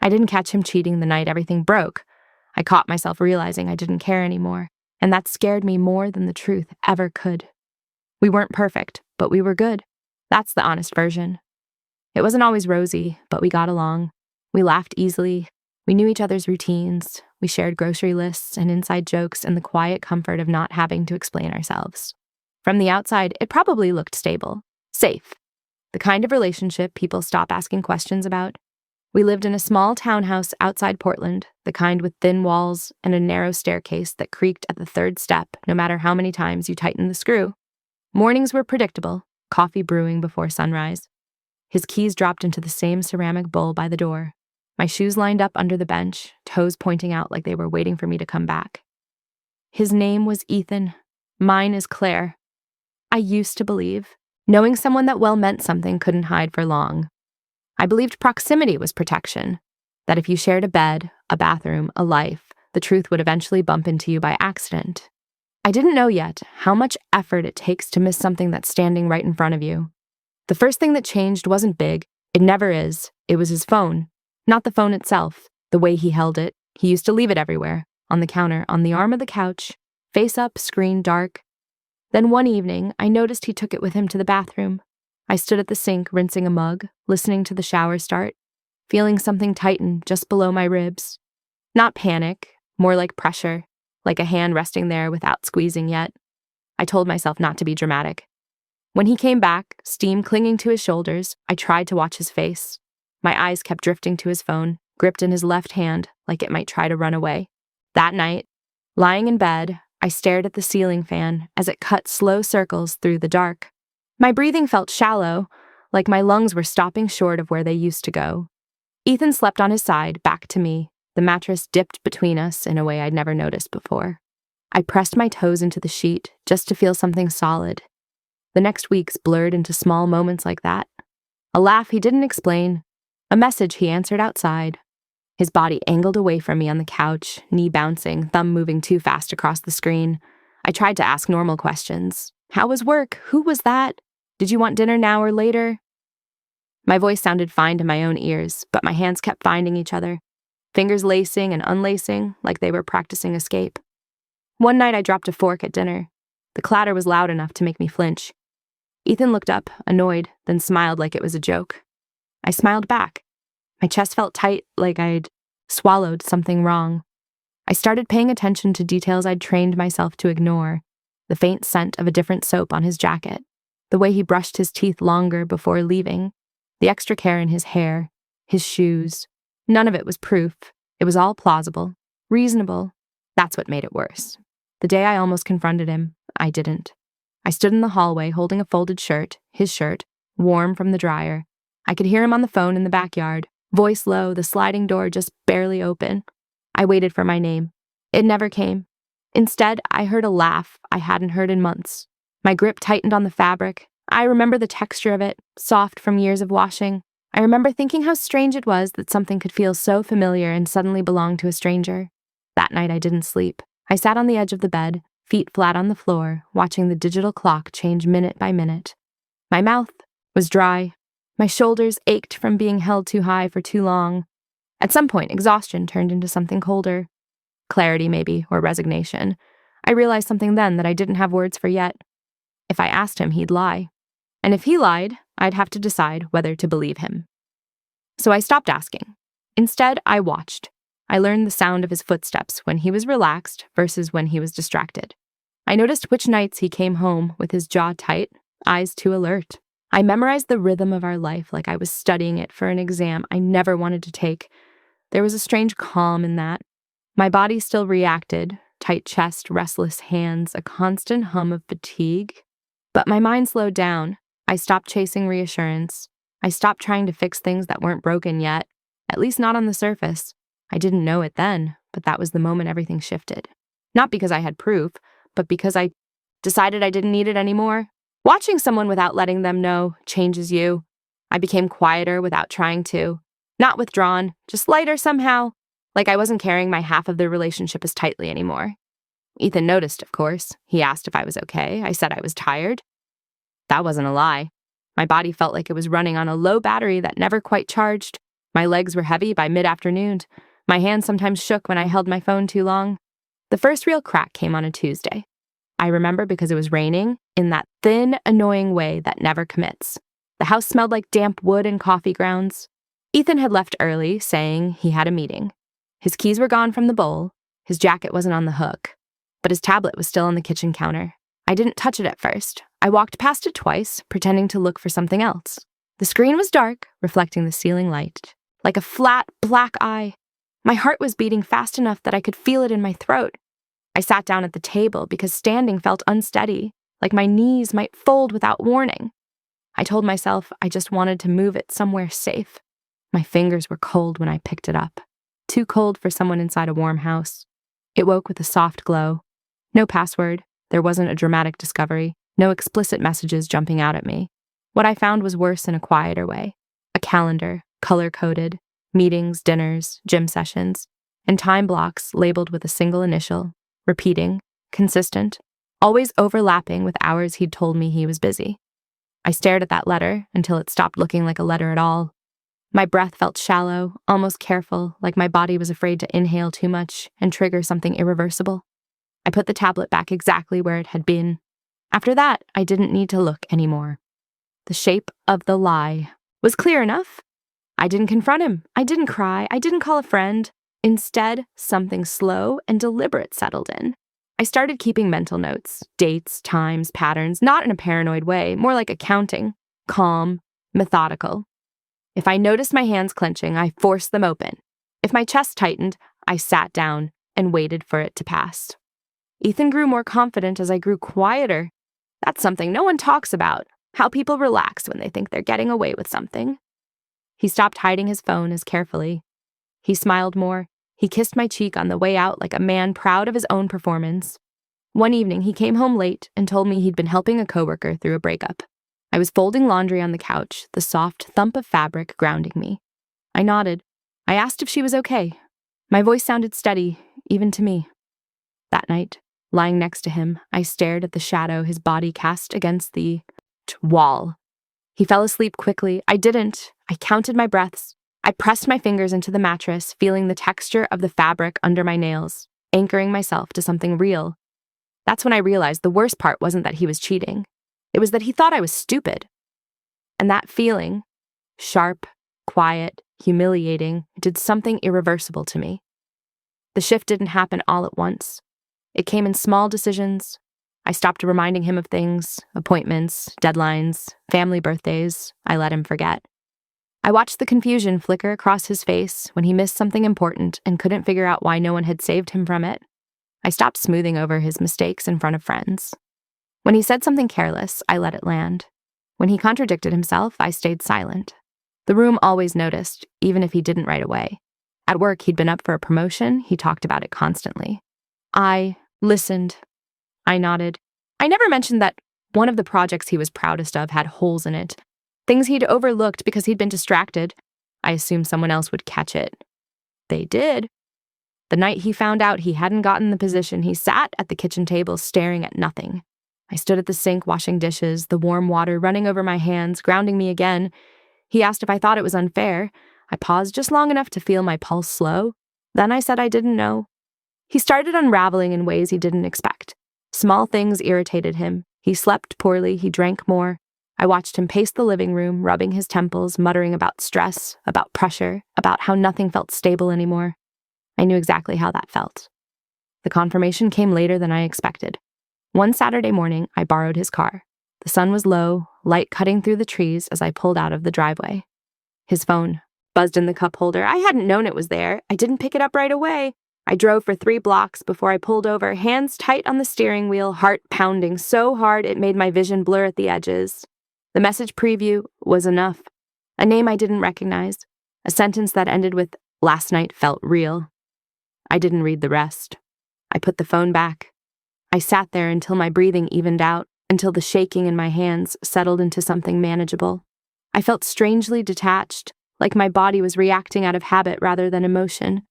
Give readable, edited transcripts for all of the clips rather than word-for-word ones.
I didn't catch him cheating the night everything broke. I caught myself realizing I didn't care anymore, and that scared me more than the truth ever could. We weren't perfect, but we were good. That's the honest version. It wasn't always rosy, but we got along. We laughed easily. We knew each other's routines. We shared grocery lists and inside jokes and the quiet comfort of not having to explain ourselves. From the outside, it probably looked stable, safe, the kind of relationship people stop asking questions about. We lived in a small townhouse outside Portland, the kind with thin walls and a narrow staircase that creaked at the third step no matter how many times you tightened the screw. Mornings were predictable, coffee brewing before sunrise. His keys dropped into the same ceramic bowl by the door. My shoes lined up under the bench, toes pointing out like they were waiting for me to come back. His name was Ethan. Mine is Claire. I used to believe. Knowing someone that well meant something couldn't hide for long. I believed proximity was protection, that if you shared a bed, a bathroom, a life, the truth would eventually bump into you by accident. I didn't know yet how much effort it takes to miss something that's standing right in front of you. The first thing that changed wasn't big. It never is. It was his phone. Not the phone itself, the way he held it. He used to leave it everywhere, on the counter, on the arm of the couch, face up, screen dark. Then one evening, I noticed he took it with him to the bathroom. I stood at the sink, rinsing a mug, listening to the shower start, feeling something tighten just below my ribs. Not panic, more like pressure, like a hand resting there without squeezing yet. I told myself not to be dramatic. When he came back, steam clinging to his shoulders, I tried to watch his face. My eyes kept drifting to his phone, gripped in his left hand like it might try to run away. That night, lying in bed, I stared at the ceiling fan as it cut slow circles through the dark. My breathing felt shallow, like my lungs were stopping short of where they used to go. Ethan slept on his side, back to me. The mattress dipped between us in a way I'd never noticed before. I pressed my toes into the sheet just to feel something solid. The next weeks blurred into small moments like that. A laugh he didn't explain, a message he answered outside. His body angled away from me on the couch, knee bouncing, thumb moving too fast across the screen. I tried to ask normal questions. How was work? Who was that? Did you want dinner now or later? My voice sounded fine to my own ears, but my hands kept finding each other, fingers lacing and unlacing like they were practicing escape. One night I dropped a fork at dinner. The clatter was loud enough to make me flinch. Ethan looked up, annoyed, then smiled like it was a joke. I smiled back. My chest felt tight, like I'd swallowed something wrong. I started paying attention to details I'd trained myself to ignore. The faint scent of a different soap on his jacket, the way he brushed his teeth longer before leaving, the extra care in his hair, his shoes. None of it was proof. It was all plausible, reasonable. That's what made it worse. The day I almost confronted him, I didn't. I stood in the hallway holding a folded shirt, his shirt, warm from the dryer. I could hear him on the phone in the backyard, voice low, the sliding door just barely open. I waited for my name. It never came. Instead, I heard a laugh I hadn't heard in months. My grip tightened on the fabric. I remember the texture of it, soft from years of washing. I remember thinking how strange it was that something could feel so familiar and suddenly belong to a stranger. That night I didn't sleep. I sat on the edge of the bed, feet flat on the floor, watching the digital clock change minute by minute. My mouth was dry. My shoulders ached from being held too high for too long. At some point, exhaustion turned into something colder. Clarity, maybe, or resignation. I realized something then that I didn't have words for yet. If I asked him, he'd lie. And if he lied, I'd have to decide whether to believe him. So I stopped asking. Instead, I watched. I learned the sound of his footsteps when he was relaxed versus when he was distracted. I noticed which nights he came home with his jaw tight, eyes too alert. I memorized the rhythm of our life like I was studying it for an exam I never wanted to take. There was a strange calm in that. My body still reacted, tight chest, restless hands, a constant hum of fatigue. But my mind slowed down. I stopped chasing reassurance. I stopped trying to fix things that weren't broken yet, at least not on the surface. I didn't know it then, but that was the moment everything shifted. Not because I had proof, but because I decided I didn't need it anymore. Watching someone without letting them know changes you. I became quieter without trying to. Not withdrawn, just lighter somehow, like I wasn't carrying my half of the relationship as tightly anymore. Ethan noticed, of course. He asked if I was okay. I said I was tired. That wasn't a lie. My body felt like it was running on a low battery that never quite charged. My legs were heavy by mid-afternoon. My hands sometimes shook when I held my phone too long. The first real crack came on a Tuesday. I remember because it was raining in that thin, annoying way that never commits. The house smelled like damp wood and coffee grounds. Ethan had left early, saying he had a meeting. His keys were gone from the bowl. His jacket wasn't on the hook. But his tablet was still on the kitchen counter. I didn't touch it at first. I walked past it twice, pretending to look for something else. The screen was dark, reflecting the ceiling light, like a flat, black eye. My heart was beating fast enough that I could feel it in my throat. I sat down at the table because standing felt unsteady, like my knees might fold without warning. I told myself I just wanted to move it somewhere safe. My fingers were cold when I picked it up, too cold for someone inside a warm house. It woke with a soft glow. No password. There wasn't a dramatic discovery. No explicit messages jumping out at me. What I found was worse in a quieter way. A calendar, color-coded, meetings, dinners, gym sessions, and time blocks labeled with a single initial, repeating, consistent, always overlapping with hours he'd told me he was busy. I stared at that letter until it stopped looking like a letter at all. My breath felt shallow, almost careful, like my body was afraid to inhale too much and trigger something irreversible. I put the tablet back exactly where it had been. After that, I didn't need to look anymore. The shape of the lie was clear enough. I didn't confront him. I didn't cry. I didn't call a friend. Instead, something slow and deliberate settled in. I started keeping mental notes, dates, times, patterns, not in a paranoid way, more like accounting, calm, methodical. If I noticed my hands clenching, I forced them open. If my chest tightened, I sat down and waited for it to pass. Ethan grew more confident as I grew quieter. That's something no one talks about, how people relax when they think they're getting away with something. He stopped hiding his phone as carefully. He smiled more. He kissed my cheek on the way out like a man proud of his own performance. One evening, he came home late and told me he'd been helping a coworker through a breakup. I was folding laundry on the couch, the soft thump of fabric grounding me. I nodded. I asked if she was okay. My voice sounded steady, even to me. That night, lying next to him, I stared at the shadow his body cast against the wall. He fell asleep quickly. I didn't. I counted my breaths. I pressed my fingers into the mattress, feeling the texture of the fabric under my nails, anchoring myself to something real. That's when I realized the worst part wasn't that he was cheating. It was that he thought I was stupid. And that feeling, sharp, quiet, humiliating, did something irreversible to me. The shift didn't happen all at once. It came in small decisions. I stopped reminding him of things, appointments, deadlines, family birthdays. I let him forget. I watched the confusion flicker across his face when he missed something important and couldn't figure out why no one had saved him from it. I stopped smoothing over his mistakes in front of friends. When he said something careless, I let it land. When he contradicted himself, I stayed silent. The room always noticed, even if he didn't right away. At work, he'd been up for a promotion. He talked about it constantly. I listened. I nodded. I never mentioned that one of the projects he was proudest of had holes in it. Things he'd overlooked because he'd been distracted. I assumed someone else would catch it. They did. The night he found out he hadn't gotten the position, he sat at the kitchen table staring at nothing. I stood at the sink washing dishes, the warm water running over my hands, grounding me again. He asked if I thought it was unfair. I paused just long enough to feel my pulse slow. Then I said I didn't know. He started unraveling in ways he didn't expect. Small things irritated him. He slept poorly, he drank more. I watched him pace the living room, rubbing his temples, muttering about stress, about pressure, about how nothing felt stable anymore. I knew exactly how that felt. The confirmation came later than I expected. One Saturday morning, I borrowed his car. The sun was low, light cutting through the trees as I pulled out of the driveway. His phone buzzed in the cup holder. I hadn't known it was there. I didn't pick it up right away. I drove for 3 blocks before I pulled over, hands tight on the steering wheel, heart pounding so hard it made my vision blur at the edges. The message preview was enough. A name I didn't recognize. A sentence that ended with, "Last night felt real." I didn't read the rest. I put the phone back. I sat there until my breathing evened out, until the shaking in my hands settled into something manageable. I felt strangely detached, like my body was reacting out of habit rather than emotion.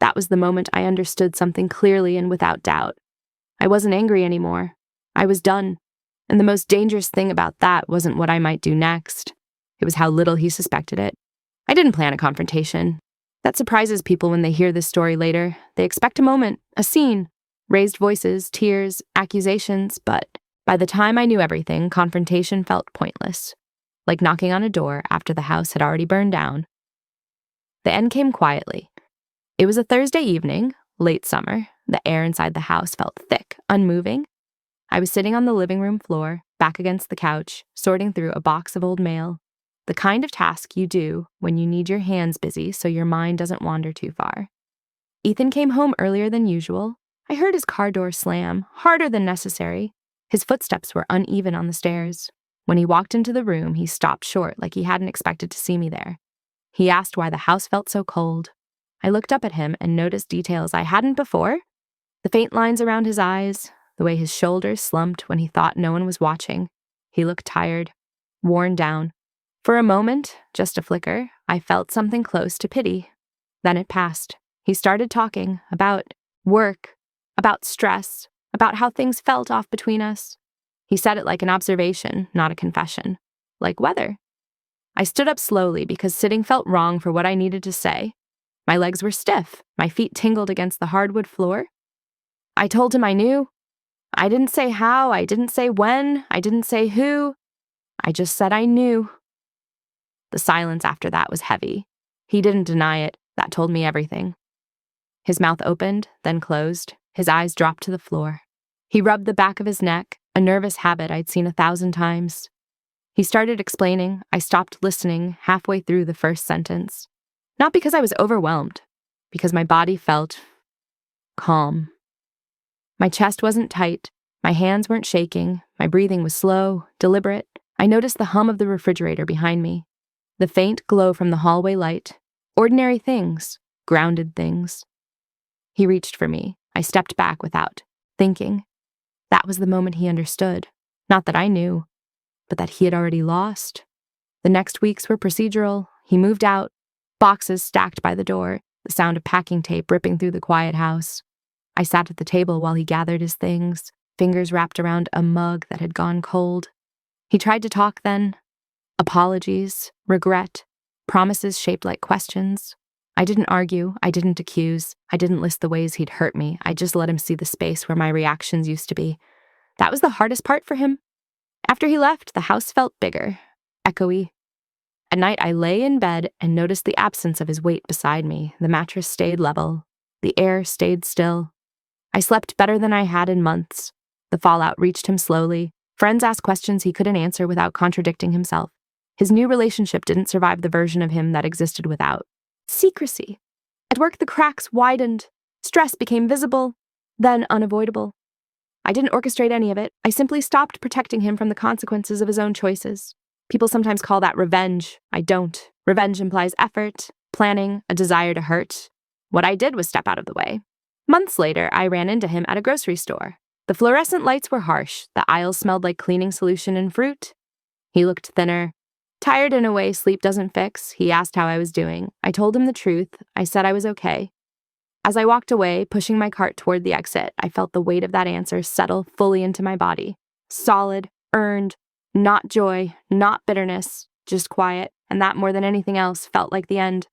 That was the moment I understood something clearly and without doubt. I wasn't angry anymore. I was done. And the most dangerous thing about that wasn't what I might do next. It was how little he suspected it. I didn't plan a confrontation. That surprises people when they hear this story later. They expect a moment, a scene, raised voices, tears, accusations, but by the time I knew everything, confrontation felt pointless, like knocking on a door after the house had already burned down. The end came quietly. It was a Thursday evening, late summer. The air inside the house felt thick, unmoving. I was sitting on the living room floor, back against the couch, sorting through a box of old mail. The kind of task you do when you need your hands busy so your mind doesn't wander too far. Ethan came home earlier than usual. I heard his car door slam, harder than necessary. His footsteps were uneven on the stairs. When he walked into the room, he stopped short like he hadn't expected to see me there. He asked why the house felt so cold. I looked up at him and noticed details I hadn't before. The faint lines around his eyes, the way his shoulders slumped when he thought no one was watching. He looked tired, worn down. For a moment, just a flicker, I felt something close to pity. Then it passed. He started talking about work, about stress, about how things felt off between us. He said it like an observation, not a confession. Like weather. I stood up slowly because sitting felt wrong for what I needed to say. My legs were stiff. My feet tingled against the hardwood floor. I told him I knew. I didn't say how. I didn't say when. I didn't say who. I just said I knew. The silence after that was heavy. He didn't deny it. That told me everything. His mouth opened, then closed. His eyes dropped to the floor. He rubbed the back of his neck, a nervous habit I'd seen 1,000 times. He started explaining. I stopped listening halfway through the first sentence. Not because I was overwhelmed, because my body felt calm. My chest wasn't tight. My hands weren't shaking. My breathing was slow, deliberate. I noticed the hum of the refrigerator behind me. The faint glow from the hallway light. Ordinary things. Grounded things. He reached for me. I stepped back without thinking. That was the moment he understood. Not that I knew, but that he had already lost. The next weeks were procedural. He moved out. Boxes stacked by the door. The sound of packing tape ripping through the quiet house. I sat at the table while he gathered his things, fingers wrapped around a mug that had gone cold. He tried to talk then. Apologies, regret, promises shaped like questions. I didn't argue, I didn't accuse, I didn't list the ways he'd hurt me. I just let him see the space where my reactions used to be. That was the hardest part for him. After he left, the house felt bigger, echoey. At night, I lay in bed and noticed the absence of his weight beside me. The mattress stayed level. The air stayed still. I slept better than I had in months. The fallout reached him slowly. Friends asked questions he couldn't answer without contradicting himself. His new relationship didn't survive the version of him that existed without. Secrecy. At work, the cracks widened. Stress became visible, then unavoidable. I didn't orchestrate any of it. I simply stopped protecting him from the consequences of his own choices. People sometimes call that revenge. I don't. Revenge implies effort, planning, a desire to hurt. What I did was step out of the way. Months later, I ran into him at a grocery store. The fluorescent lights were harsh. The aisles smelled like cleaning solution and fruit. He looked thinner. Tired in a way sleep doesn't fix. He asked how I was doing. I told him the truth. I said I was okay. As I walked away, pushing my cart toward the exit, I felt the weight of that answer settle fully into my body. Solid, earned, not joy, not bitterness, just quiet, and that more than anything else felt like the end.